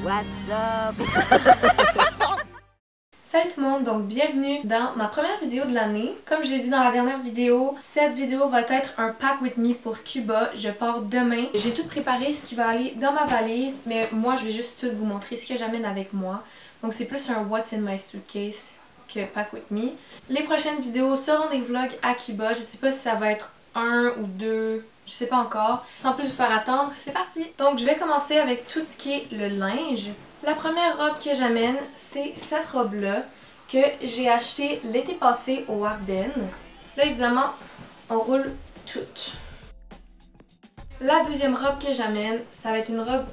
What's up? Salut tout le monde, donc bienvenue dans ma première vidéo de l'année. Comme je l'ai dit dans la dernière vidéo, cette vidéo va être un pack with me pour Cuba. Je pars demain. J'ai tout préparé, ce qui va aller dans ma valise, mais moi je vais juste tout vous montrer ce que j'amène avec moi. Donc c'est plus un what's in my suitcase que pack with me. Les prochaines vidéos seront des vlogs à Cuba. Je sais pas si ça va être un ou deux, je sais pas encore. Sans plus vous faire attendre, c'est parti! Donc je vais commencer avec tout ce qui est le linge. La première robe que j'amène, c'est cette robe-là que j'ai achetée l'été passé au Ardennes. Là évidemment, on roule toute. La deuxième robe que j'amène, ça va être une robe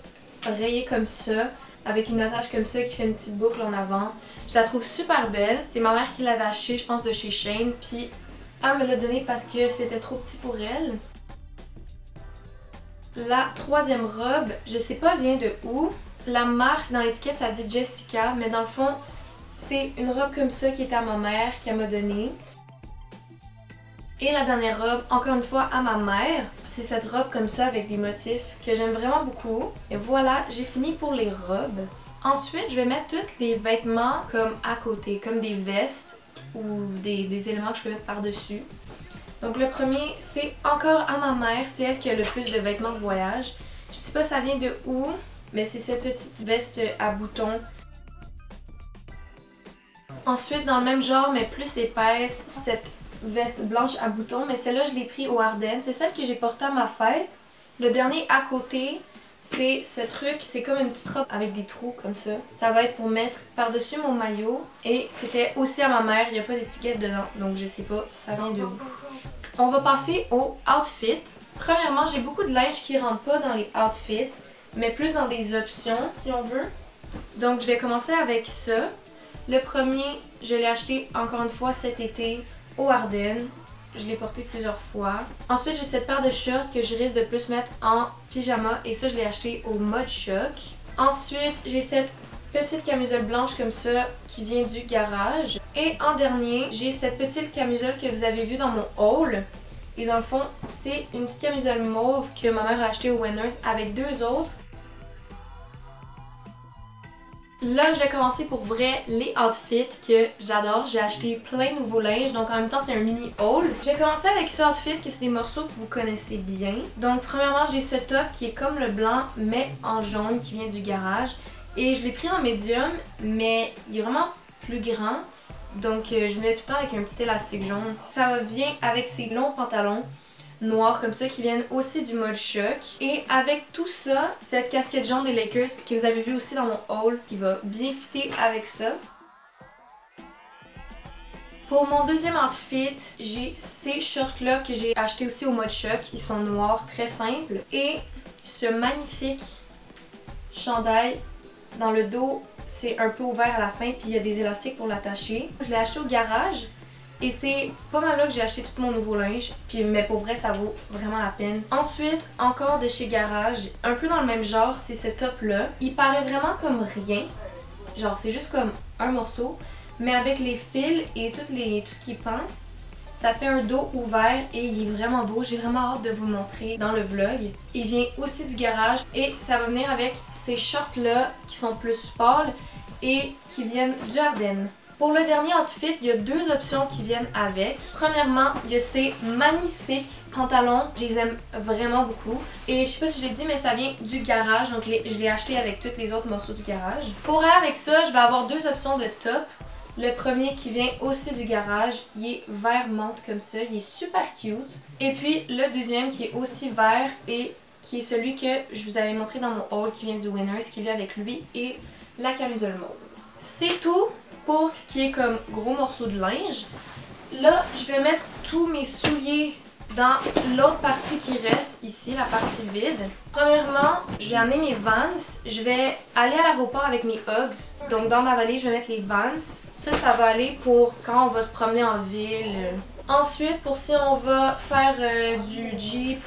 rayée comme ça, avec une attache comme ça qui fait une petite boucle en avant. Je la trouve super belle. C'est ma mère qui l'avait achetée, je pense de chez Shein, puis elle me l'a donnée parce que c'était trop petit pour elle. La troisième robe, je sais pas vient de où. La marque dans l'étiquette ça dit Jessica, mais dans le fond c'est une robe comme ça qui était à ma mère, qu'elle m'a donnée. Et la dernière robe, encore une fois à ma mère, c'est cette robe comme ça avec des motifs que j'aime vraiment beaucoup. Et voilà, j'ai fini pour les robes. Ensuite, je vais mettre tous les vêtements comme à côté, comme des vestes ou des éléments que je peux mettre par-dessus. Donc le premier, c'est encore à ma mère, c'est elle qui a le plus de vêtements de voyage. Je sais pas ça vient de où, mais c'est cette petite veste à boutons. Ensuite, dans le même genre, mais plus épaisse, cette veste blanche à boutons, mais celle-là, je l'ai pris au Ardennes. C'est celle que j'ai portée à ma fête. Le dernier à côté, c'est ce truc, c'est comme une petite robe avec des trous comme ça. Ça va être pour mettre par-dessus mon maillot. Et c'était aussi à ma mère, il n'y a pas d'étiquette dedans, donc je sais pas ça vient de où. On va passer au outfit. Premièrement, j'ai beaucoup de linge qui rentre pas dans les outfits, mais plus dans des options si on veut. Donc je vais commencer avec ça. Le premier, je l'ai acheté encore une fois cet été au Ardennes. Je l'ai porté plusieurs fois. Ensuite, j'ai cette paire de shorts que je risque de plus mettre en pyjama et ça je l'ai acheté au Mod Choc. Ensuite, j'ai cette petite camisole blanche comme ça qui vient du garage. Et en dernier, j'ai cette petite camisole que vous avez vue dans mon haul. Et dans le fond, c'est une petite camisole mauve que ma mère a achetée au Winners avec deux autres. Là, je vais commencer pour vrai les outfits que j'adore. J'ai acheté plein de nouveaux linges, donc en même temps, c'est un mini haul. Je vais commencer avec ce outfit, que c'est des morceaux que vous connaissez bien. Donc, premièrement, j'ai ce top qui est comme le blanc, mais en jaune, qui vient du garage. Et je l'ai pris en médium, mais il est vraiment plus grand. Donc, je le mets tout le temps avec un petit élastique jaune. Ça vient avec ces longs pantalons noirs comme ça qui viennent aussi du Mod Choc. Et avec tout ça, cette casquette jaune des Lakers que vous avez vu aussi dans mon haul qui va bien fitter avec ça. Pour mon deuxième outfit, j'ai ces shorts là que j'ai acheté aussi au Mod Choc. Ils sont noirs, très simples. Et ce magnifique chandail dans le dos, c'est un peu ouvert à la fin puis il y a des élastiques pour l'attacher. Je l'ai acheté au garage. Et c'est pas mal là que j'ai acheté tout mon nouveau linge, puis mais pour vrai ça vaut vraiment la peine. Ensuite, encore de chez Garage, un peu dans le même genre, c'est ce top là. Il paraît vraiment comme rien, genre c'est juste comme un morceau, mais avec les fils et tout ce qui pend, ça fait un dos ouvert et il est vraiment beau. J'ai vraiment hâte de vous le montrer dans le vlog. Il vient aussi du garage et ça va venir avec ces shorts là qui sont plus pâles et qui viennent du Ardennes. Pour le dernier outfit, il y a deux options qui viennent avec. Premièrement, il y a ces magnifiques pantalons. Je les aime vraiment beaucoup. Et je sais pas si j'ai dit, mais ça vient du garage. Donc je l'ai acheté avec tous les autres morceaux du garage. Pour aller avec ça, je vais avoir deux options de top. Le premier qui vient aussi du garage, il est vert menthe comme ça. Il est super cute. Et puis le deuxième qui est aussi vert et qui est celui que je vous avais montré dans mon haul qui vient du Winners, qui vient avec lui et la camisole mauve. C'est tout pour ce qui est comme gros morceaux de linge. Là, je vais mettre tous mes souliers dans l'autre partie qui reste ici, la partie vide. Premièrement, je vais amener mes Vans. Je vais aller à l'aéroport avec mes Uggs. Donc dans ma valise, je vais mettre les Vans. Ça va aller pour quand on va se promener en ville. Ensuite, pour si on va faire du Jeep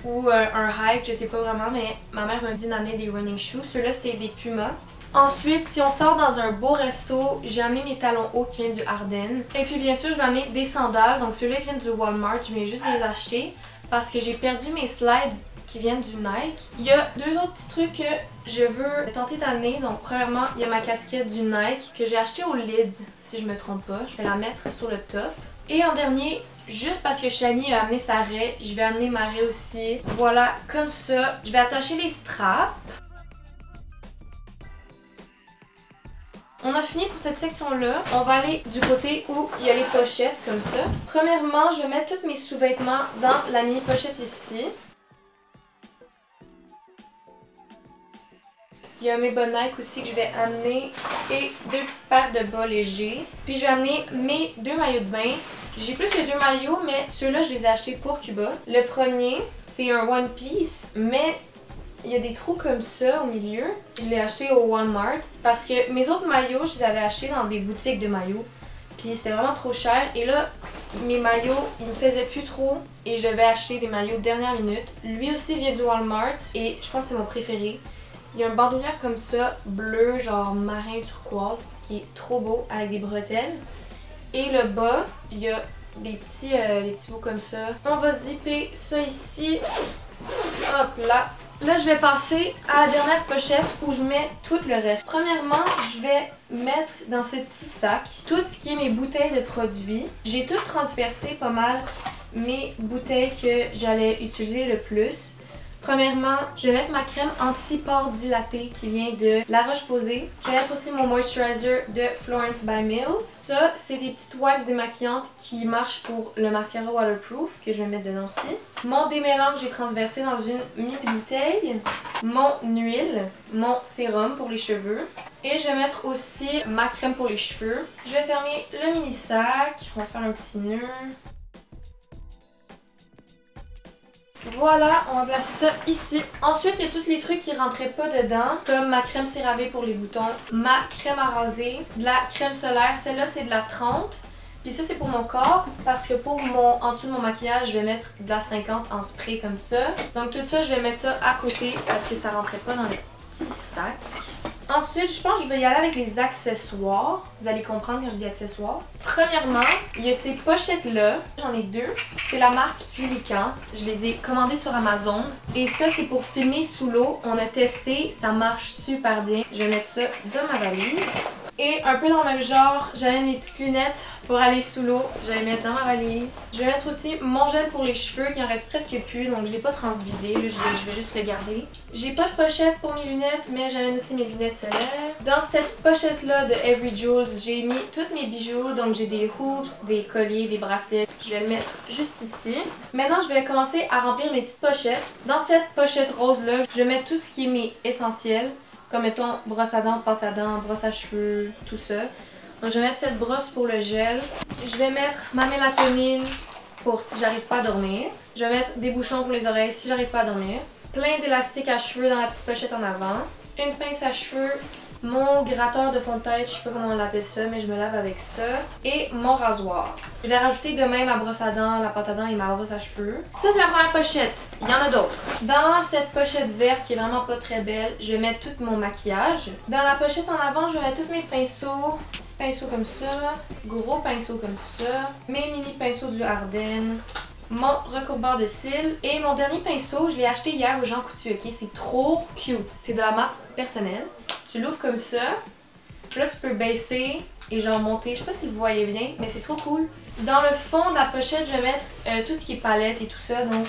ou un hike, je sais pas vraiment, mais ma mère m'a dit d'amener des running shoes. Ceux-là, c'est des Puma. Ensuite, si on sort dans un beau resto, j'ai amené mes talons hauts qui viennent du Ardennes. Et puis bien sûr, je vais amener des sandales. Donc ceux-là viennent du Walmart, je viens juste les acheter parce que j'ai perdu mes slides qui viennent du Nike. Il y a deux autres petits trucs que je veux tenter d'amener. Donc premièrement, il y a ma casquette du Nike que j'ai achetée au Lids, si je me trompe pas. Je vais la mettre sur le top. Et en dernier, juste parce que Shani a amené sa raie, je vais amener ma raie aussi. Voilà, comme ça. Je vais attacher les straps. On a fini pour cette section-là. On va aller du côté où il y a les pochettes, comme ça. Premièrement, je vais mettre tous mes sous-vêtements dans la mini-pochette ici. Il y a mes bas Nike aussi que je vais amener et deux petites paires de bas légers. Puis je vais amener mes deux maillots de bain. J'ai plus que deux maillots, mais ceux-là, je les ai achetés pour Cuba. Le premier, c'est un One Piece, mais il y a des trous comme ça au milieu. Je l'ai acheté au Walmart parce que mes autres maillots, je les avais achetés dans des boutiques de maillots. Puis c'était vraiment trop cher. Et là, mes maillots, ils me faisaient plus trop. Et je vais acheter des maillots dernière minute. Lui aussi vient du Walmart et je pense que c'est mon préféré. Il y a un bandoulière comme ça, bleu, genre marin turquoise, qui est trop beau avec des bretelles. Et le bas, il y a des petits bouts comme ça. On va zipper ça ici. Hop là. Là, je vais passer à la dernière pochette où je mets tout le reste. Premièrement, je vais mettre dans ce petit sac tout ce qui est mes bouteilles de produits. J'ai tout transversé pas mal mes bouteilles que j'allais utiliser le plus. Premièrement, je vais mettre ma crème anti-pores dilatée qui vient de La Roche-Posay. Je vais mettre aussi mon moisturizer de Florence by Mills. Ça, c'est des petites wipes démaquillantes qui marchent pour le mascara waterproof que je vais mettre dedans aussi. Mon démêlant que j'ai transversé dans une mini-bouteille. Mon huile, mon sérum pour les cheveux. Et je vais mettre aussi ma crème pour les cheveux. Je vais fermer le mini-sac. On va faire un petit nœud. Voilà, on va placer ça ici. Ensuite, il y a tous les trucs qui rentraient pas dedans, comme ma crème CeraVe pour les boutons, ma crème à raser, de la crème solaire. Celle-là, c'est de la 30. Puis ça, c'est pour mon corps, parce que pour en dessous de mon maquillage, je vais mettre de la 50 en spray comme ça. Donc tout ça, je vais mettre ça à côté, parce que ça rentrait pas dans le petit sac. Ensuite, je pense que je vais y aller avec les accessoires. Vous allez comprendre quand je dis accessoires. Premièrement, il y a ces pochettes-là. J'en ai deux. C'est la marque Pelican. Je les ai commandées sur Amazon. Et ça, c'est pour filmer sous l'eau. On a testé, ça marche super bien. Je vais mettre ça dans ma valise. Et un peu dans le même genre, j'avais mes petites lunettes pour aller sous l'eau. Je vais les mettre dans ma valise. Je vais mettre aussi mon gel pour les cheveux qui en reste presque plus. Donc je l'ai pas transvidé. Là, je vais juste le garder. J'ai pas de pochette pour mes lunettes, mais j'amène aussi mes lunettes solaires. Dans cette pochette-là de Every Jewels, j'ai mis tous mes bijoux. Donc j'ai des hoops, des colliers, des bracelets. Je vais le mettre juste ici. Maintenant, je vais commencer à remplir mes petites pochettes. Dans cette pochette rose-là, je vais mettre tout ce qui est mes essentiels. Comme mettons brosse à dents, pâte à dents, brosse à cheveux, tout ça. Donc je vais mettre cette brosse pour le gel. Je vais mettre ma mélatonine pour si j'arrive pas à dormir. Je vais mettre des bouchons pour les oreilles si j'arrive pas à dormir. Plein d'élastiques à cheveux dans la petite pochette en avant. Une pince à cheveux. Mon gratteur de fond de tête, je sais pas comment on l'appelle ça, mais je me lave avec ça. Et mon rasoir. Je vais rajouter de même ma brosse à dents, la pâte à dents et ma brosse à cheveux. Ça, c'est la première pochette. Il y en a d'autres. Dans cette pochette verte qui est vraiment pas très belle, je vais mettre tout mon maquillage. Dans la pochette en avant, je vais mettre tous mes pinceaux. Petits pinceaux comme ça. Gros pinceaux comme ça. Mes mini pinceaux du Ardennes. Mon recourbeur de cils. Et mon dernier pinceau, je l'ai acheté hier au Jean Coutu, ok? C'est trop cute. C'est de la marque personnelle. Tu l'ouvres comme ça. Là, tu peux baisser et genre monter. Je sais pas si vous voyez bien, mais c'est trop cool. Dans le fond de la pochette, je vais mettre tout ce qui est palette et tout ça. Donc,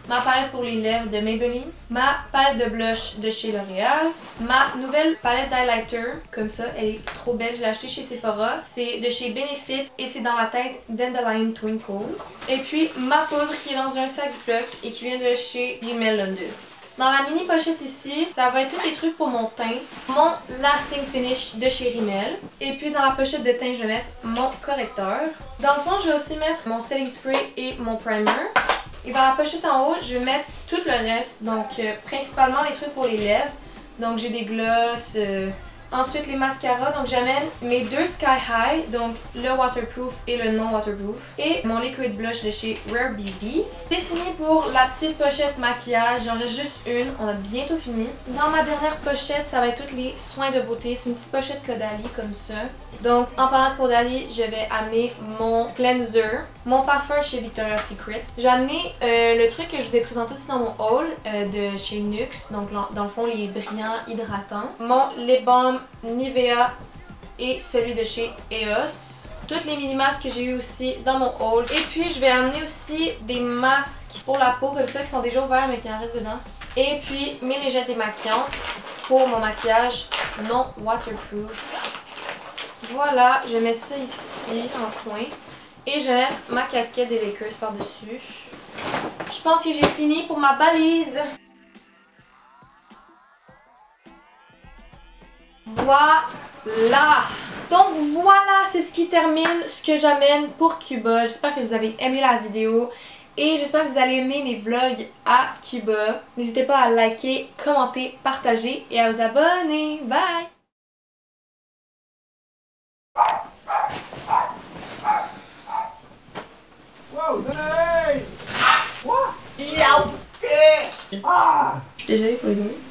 ma palette pour les lèvres de Maybelline. Ma palette de blush de chez L'Oréal. Ma nouvelle palette d'highlighter. Comme ça, elle est trop belle. Je l'ai achetée chez Sephora. C'est de chez Benefit et c'est dans la teinte Dandelion Twinkle. Et puis, ma poudre qui est dans un sac Ziploc et qui vient de chez Rimmel London. Dans la mini pochette ici, ça va être tous les trucs pour mon teint. Mon Lasting Finish de chez Rimmel. Et puis dans la pochette de teint, je vais mettre mon correcteur. Dans le fond, je vais aussi mettre mon setting spray et mon primer. Et dans la pochette en haut, je vais mettre tout le reste. Donc principalement les trucs pour les lèvres. Donc j'ai des gloss, Ensuite, les mascaras. Donc, j'amène mes deux Sky High, donc le waterproof et le non waterproof. Et mon liquid blush de chez Rare Beauty. C'est fini pour la petite pochette maquillage. J'en reste juste une. On a bientôt fini. Dans ma dernière pochette, ça va être tous les soins de beauté. C'est une petite pochette Caudalie comme ça. Donc, en parlant de Caudalie, je vais amener mon cleanser, mon parfum chez Victoria's Secret. J'ai amené le truc que je vous ai présenté aussi dans mon haul de chez NYX. Donc, dans le fond, les brillants hydratants. Mon lip balm Nivea et celui de chez EOS. Toutes les mini masques que j'ai eu aussi dans mon haul. Et puis je vais amener aussi des masques pour la peau comme ça qui sont déjà ouverts mais qui en restent dedans. Et puis mes légettes démaquillantes pour mon maquillage non waterproof. Voilà, je vais mettre ça ici en coin. Et je vais mettre ma casquette des Lakers par-dessus. Je pense que j'ai fini pour ma balise. Voilà! Donc voilà, c'est ce qui termine ce que j'amène pour Cuba. J'espère que vous avez aimé la vidéo et j'espère que vous allez aimer mes vlogs à Cuba. N'hésitez pas à liker, commenter, partager et à vous abonner. Bye! Wow, hey! What? Je suis désolée pour les bruits.